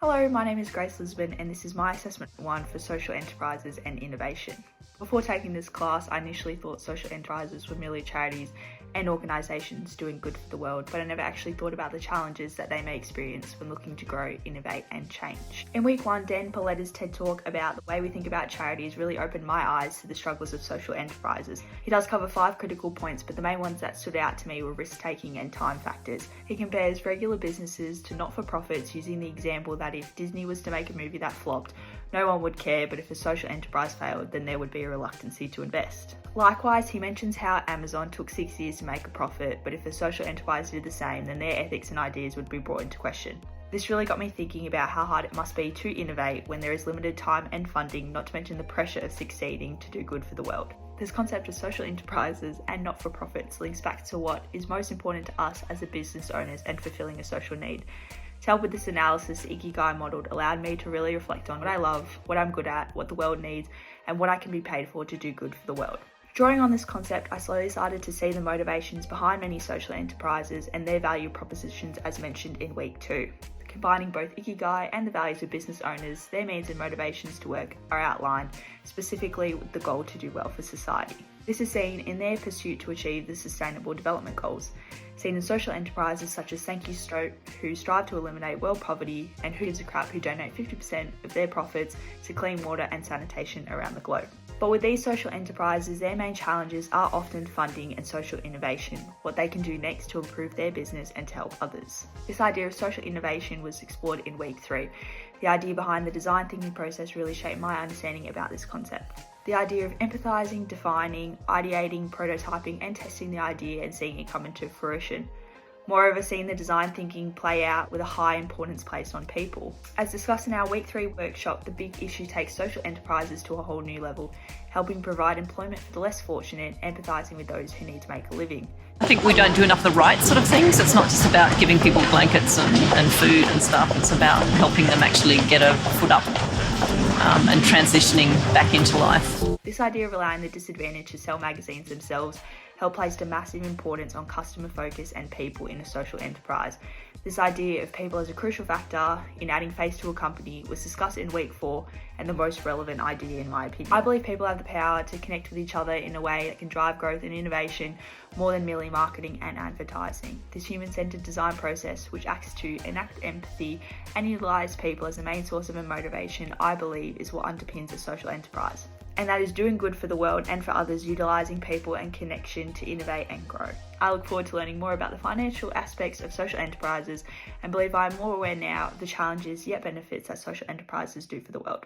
Hello, my name is Grace Lisbon and this is my assessment 1 for social enterprises and innovation. Before taking this class, I initially thought social enterprises were merely charities and organisations doing good for the world, but I never actually thought about the challenges that they may experience when looking to grow, innovate and change. In week 1, Dan Pauletta's TED Talk about the way we think about charities really opened my eyes to the struggles of social enterprises. He does cover 5 critical points, but the main ones that stood out to me were risk-taking and time factors. He compares regular businesses to not-for-profits using the example that if Disney was to make a movie that flopped, no one would care, but if a social enterprise failed, then there would be a reluctancy to invest. Likewise, he mentions how Amazon took 6 years to make a profit, but if a social enterprise did the same, then their ethics and ideas would be brought into question. This really got me thinking about how hard it must be to innovate when there is limited time and funding, not to mention the pressure of succeeding to do good for the world. This concept of social enterprises and not-for-profits links back to what is most important to us as a business owners and fulfilling a social need. To help with this analysis, the Ikigai model allowed me to really reflect on what I love, what I'm good at, what the world needs, and what I can be paid for to do good for the world. Drawing on this concept, I slowly started to see the motivations behind many social enterprises and their value propositions as mentioned in week 2. Combining both Ikigai and the values of business owners, their means and motivations to work are outlined, specifically with the goal to do well for society. This is seen in their pursuit to achieve the Sustainable Development Goals, seen in social enterprises such as Thank You Stoke, who strive to eliminate world poverty, and Who Gives a Crap, who donate 50% of their profits to clean water and sanitation around the globe. But with these social enterprises, their main challenges are often funding and social innovation, what they can do next to improve their business and to help others. This idea of social innovation was explored in week 3. The idea behind the design thinking process really shaped my understanding about this concept. The idea of empathizing, defining, ideating, prototyping and testing the idea and seeing it come into fruition. Moreover, seeing the design thinking play out with a high importance placed on people. As discussed in our week 3 workshop, the big issue takes social enterprises to a whole new level, helping provide employment for the less fortunate, empathizing with those who need to make a living. I think we don't do enough of the right sort of things. It's not just about giving people blankets and food and stuff. It's about helping them actually get a foot up and transitioning back into life. This idea of allowing the disadvantaged to sell magazines themselves helped place a massive importance on customer focus and people in a social enterprise. This idea of people as a crucial factor in adding face to a company was discussed in week 4 and the most relevant idea in my opinion. I believe people have the power to connect with each other in a way that can drive growth and innovation more than merely marketing and advertising. This human-centered design process, which acts to enact empathy and utilize people as the main source of a motivation, I believe is what underpins a social enterprise. And that is doing good for the world and for others, utilising people and connection to innovate and grow. I look forward to learning more about the financial aspects of social enterprises and believe I am more aware now of the challenges yet benefits that social enterprises do for the world.